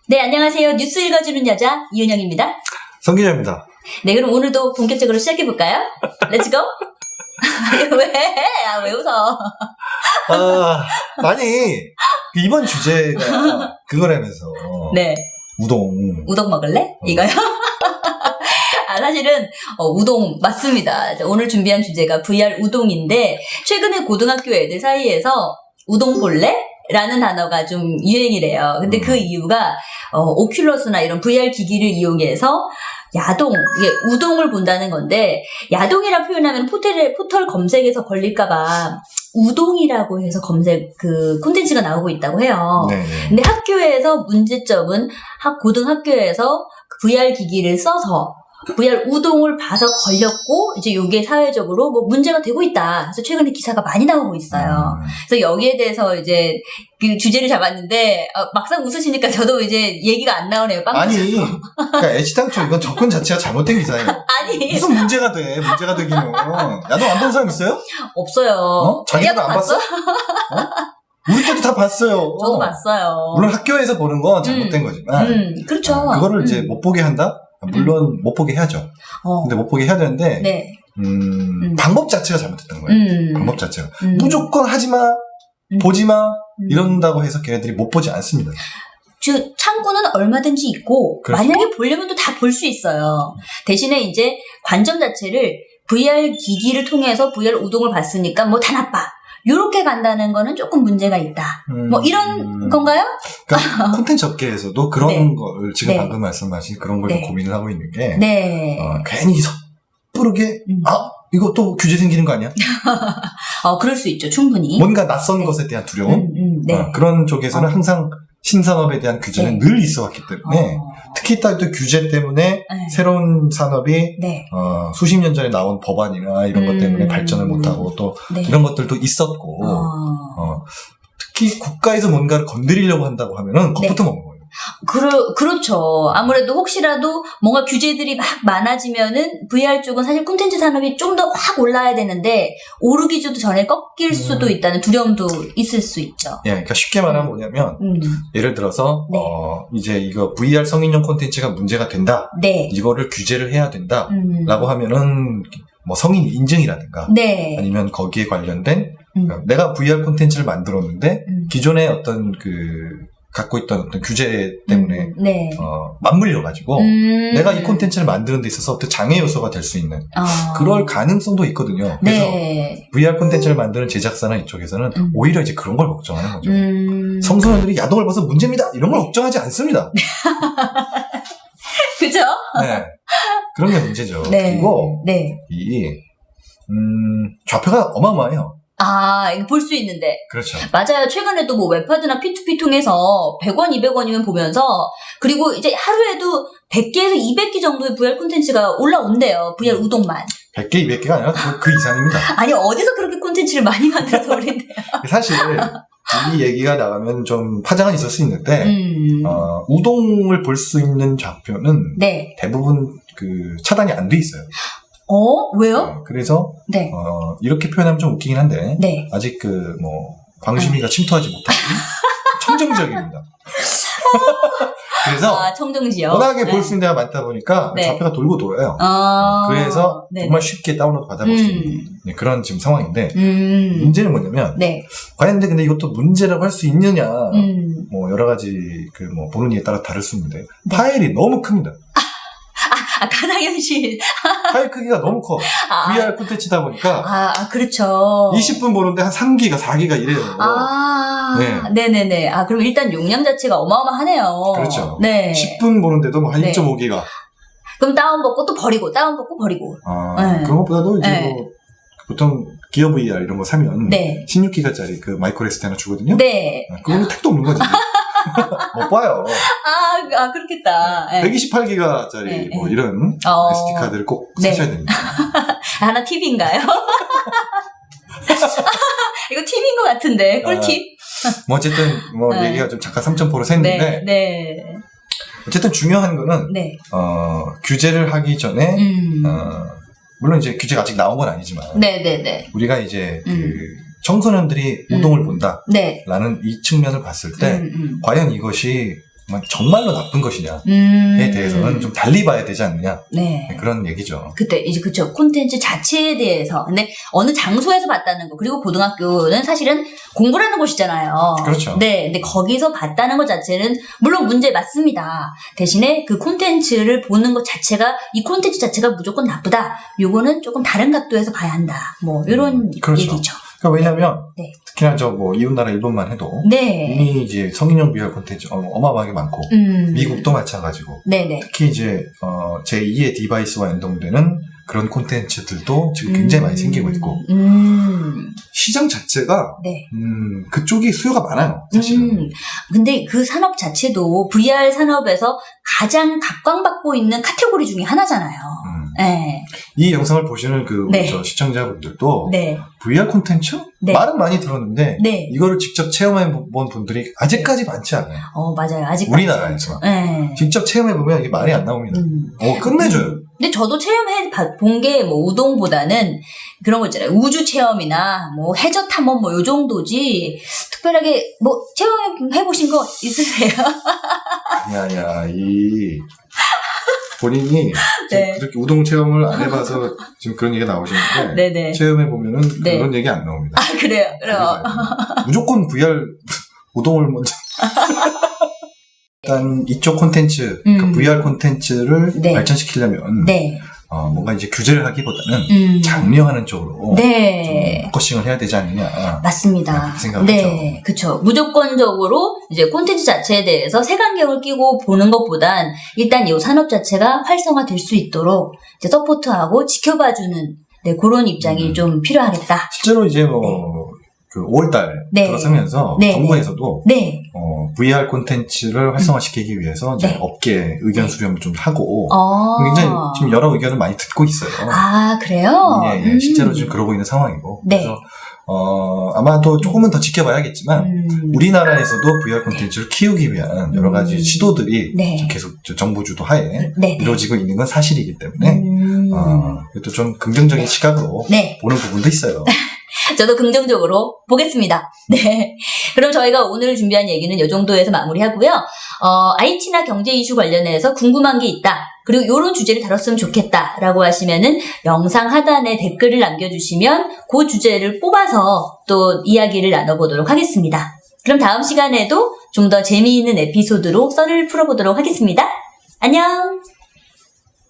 네, 안녕하세요. 뉴스 읽어주는 여자 이은영입니다. 성 기자입니다. 네, 그럼 오늘도 본격적으로 시작해볼까요? 렛츠고! 왜? 왜 웃어? 아니, 이번 주제가 그거라면서. 네. 우동 먹을래? 이거요? 사실은 우동 맞습니다. 오늘 준비한 주제가 VR 우동인데 최근에 고등학교 애들 사이에서 우동 볼래? 라는 단어가 좀 유행이래요. 근데 그 이유가 오큘러스나 이런 VR 기기를 이용해서 야동, 이게 우동을 본다는 건데, 야동이라 표현하면 포털 검색에서 걸릴까봐 우동이라고 해서 콘텐츠가 나오고 있다고 해요. 네네. 근데 학교에서 문제점은 고등학교에서 VR 기기를 써서 VR 우동을 봐서 걸렸고, 이제 이게 사회적으로 뭐 문제가 되고 있다. 그래서 최근에 기사가 많이 나오고 있어요. 그래서 여기에 대해서 이제 그 주제를 잡았는데, 막상 웃으시니까 저도 이제 얘기가 안 나오네요. 아니, 그러니까 애시당초 이건 접근 자체가 잘못된 기사예요. 아니. 무슨 문제가 되기는. 야동 안 본 사람 있어요? 없어요. 자기도 안 봤어? 우리 때도 다 봤어요. 저도 봤어요. 물론 학교에서 보는 건 잘못된 거지만. 그렇죠. 그거를 이제 못 보게 한다? 물론 못 보게 해야죠. 근데 못 보게 해야 되는데, 네. 방법 자체가 잘못됐던 거예요. 방법 자체가. 무조건 하지 마, 보지 마, 이런다고 해서 걔네들이 못 보지 않습니다. 창구는 얼마든지 있고, 그렇죠. 만약에 보려면 또 다 볼 수 있어요. 대신에 이제 관점 자체를 VR 기기를 통해서 VR 우동을 봤으니까 뭐 다 나빠. 요렇게 간다는 거는 조금 문제가 있다. 뭐 이런 건가요? 그러니까 콘텐츠 업계에서도 그런 네. 걸 지금 네. 방금 말씀하신 그런 걸 좀 네. 고민을 하고 있는 게 네. 괜히 섣부르게 이거 또 규제 생기는 거 아니야? 그럴 수 있죠. 충분히. 뭔가 낯선 네. 것에 대한 두려움? 네. 그런 쪽에서는 항상 신산업에 대한 규제는 네. 늘 있어 왔기 때문에 특히 또 규제 때문에 네. 새로운 산업이 네. 수십 년 전에 나온 법안이나 이런 것 때문에 발전을 못하고 또 네. 이런 것들도 있었고 특히 국가에서 뭔가를 건드리려고 한다고 하면은 겁부터 먹는 거예요. 그렇죠. 아무래도 혹시라도 뭔가 규제들이 막 많아지면은 VR 쪽은 사실 콘텐츠 산업이 좀 더 확 올라야 되는데 오르기 전에 꺾일 수도 있다는 두려움도 있을 수 있죠. 예, 그러니까 쉽게 말하면 뭐냐면 예를 들어서 네. 이제 이거 VR 성인용 콘텐츠가 문제가 된다. 네. 이거를 규제를 해야 된다라고 하면은 뭐 성인 인증이라든가 네. 아니면 거기에 관련된 내가 VR 콘텐츠를 만들었는데 기존의 어떤 갖고 있던 어떤 규제 때문에 네. 맞물려가지고 내가 이 콘텐츠를 만드는 데 있어서 어떤 장애 요소가 될 수 있는 그럴 가능성도 있거든요. 그래서 네. VR 콘텐츠를 만드는 제작사나 이쪽에서는 오히려 이제 그런 걸 걱정하는 거죠. 청소년들이 야동을 봐서 문제입니다. 이런 걸 걱정하지 않습니다. 그죠? 네. 그런 게 문제죠. 네. 그리고 네. 좌표가 어마어마해요. 이거 볼 수 있는데. 그렇죠. 맞아요. 최근에도 뭐 웹하드나 P2P 통해서 100원, 200원이면 보면서 그리고 이제 하루에도 100개에서 200개 정도의 VR 콘텐츠가 올라온대요. VR 우동만. 100개, 200개가 아니라 그 이상입니다. 아니 어디서 그렇게 콘텐츠를 많이 만들어서 올린대요. 사실 이 얘기가 나가면 좀 파장은 있을 수 있는데 우동을 볼 수 있는 좌표는 네. 대부분 차단이 안 돼 있어요. 왜요? 그래서 네. 이렇게 표현하면 좀 웃기긴 한데 네. 아직 광심이가 침투하지 못한 청정지역입니다. 그래서 청정지역. 워낙에 볼 수 있는 데가 많다 보니까 네. 좌표가 돌고 돌아요. 그래서 네. 정말 쉽게 다운로드 받아볼 수 있는 그런 지금 상황인데 문제는 뭐냐면 네. 과연 근데 이것도 문제라고 할 수 있느냐 뭐 여러 가지 보는 이에 따라 다를 수 있는데 네. 파일이 너무 큽니다. 가상현실. 파일 크기가 너무 커. VR 콘텐츠다 보니까 그렇죠. 20분 보는데 한 3기가 4기가 이래요. 네. 네네네. 그럼 일단 용량 자체가 어마어마하네요. 그렇죠. 네. 10분 보는데도 뭐 한 네. 1.5기가. 그럼 다운받고 또 버리고, 다운받고 버리고. 네. 그런 것보다도 이제 네. 보통 기어 VR 이런 거 사면 네. 16기가짜리 마이크로 SD 하나 주거든요. 네. 그거는 택도 없는 거지. 못 봐요. 그렇겠다. 네. 128기가짜리 네. 뭐 이런 SD카드를 꼭 네. 사셔야 됩니다. 하나 팁인가요? 이거 팁인 것 같은데, 꿀팁? 뭐 어쨌든 네. 얘기가 좀 잠깐 3,000%로 샜는데 네. 어쨌든 중요한 거는 네. 규제를 하기 전에 물론 이제 규제가 아직 나온 건 아니지만 네네네. 우리가 이제 청소년들이 우동을 본다라는 네. 이 측면을 봤을 때 과연 이것이 정말로 나쁜 것이냐에 대해서는 좀 달리 봐야 되지 않느냐. 네. 그런 얘기죠. 그때 이제 그쵸. 콘텐츠 자체에 대해서. 근데 어느 장소에서 봤다는 거. 그리고 고등학교는 사실은 공부라는 곳이잖아요. 그렇죠. 네. 근데 거기서 봤다는 것 자체는 물론 문제 맞습니다. 대신에 그 콘텐츠를 보는 것 자체가 이 콘텐츠 자체가 무조건 나쁘다. 요거는 조금 다른 각도에서 봐야 한다. 뭐 이런 그렇죠. 얘기죠. 그러니까 왜냐하면 네. 특히나 이웃나라 일본만 해도 네. 이미 이제 성인용 비하 콘텐츠 어마어마하게 많고 미국도 마찬가지고 네네. 특히 이제 제2의 디바이스와 연동되는 그런 콘텐츠들도 지금 굉장히 많이 생기고 있고 시장 자체가 네. 그쪽이 수요가 많아요. 사실은. 근데 그 산업 자체도 VR 산업에서 가장 각광받고 있는 카테고리 중에 하나잖아요. 네. 이 영상을 보시는 네. 시청자분들도 네. VR 콘텐츠? 네. 말은 많이 들었는데 네. 이거를 직접 체험해 본 분들이 아직까지 많지 않아요. 맞아요. 아직 우리나라에서. 네. 직접 체험해 보면 이게 말이 안 나옵니다. 끝내줘요. 근데 저도 체험해 본 게 우동보다는 그런 거 있잖아요. 우주 체험이나 해저 탐험 요 정도지 특별하게 체험해 보신 거 있으세요? 아니야 본인이 네. 그렇게 우동 체험을 안 해봐서 지금 그런 얘기가 나오시는데 네네. 체험해 보면은 네. 그런 얘기 안 나옵니다. 그래요. 그럼 무조건 VR 우동을 먼저. 일단 이쪽 콘텐츠, 그러니까 VR 콘텐츠를 네. 발전시키려면 네. 뭔가 이제 규제를 하기보다는 장려하는 쪽으로 네. 좀 포커싱을 해야 되지 않느냐. 맞습니다. 그렇게 생각을 네, 그렇죠. 무조건적으로 이제 콘텐츠 자체에 대해서 색안경을 끼고 보는 것보단 일단 이 산업 자체가 활성화될 수 있도록 이제 서포트하고 지켜봐주는 그런 입장이 좀 필요하겠다. 실제로 이제 5월달 네. 들어서면서 네. 정부에서도 네. VR 콘텐츠를 활성화시키기 위해서 이제 네. 업계 의견 수렴을 좀 하고 어. 굉장히 지금 여러 의견을 많이 듣고 있어요. 아, 그래요? 예, 실제로 지금 그러고 있는 상황이고. 네. 그래서 아마도 조금은 더 지켜봐야겠지만 우리나라에서도 VR 콘텐츠를 키우기 위한 여러 가지 시도들이 네. 지금 계속 정부 주도하에 네. 이루어지고 있는 건 사실이기 때문에 또 좀 긍정적인 시각으로 네. 보는 부분도 있어요. 저도 긍정적으로 보겠습니다. 네. 그럼 저희가 오늘 준비한 얘기는 이 정도에서 마무리하고요. IT나 경제 이슈 관련해서 궁금한 게 있다. 그리고 이런 주제를 다뤘으면 좋겠다라고 하시면은 영상 하단에 댓글을 남겨주시면 그 주제를 뽑아서 또 이야기를 나눠보도록 하겠습니다. 그럼 다음 시간에도 좀 더 재미있는 에피소드로 썰을 풀어보도록 하겠습니다. 안녕!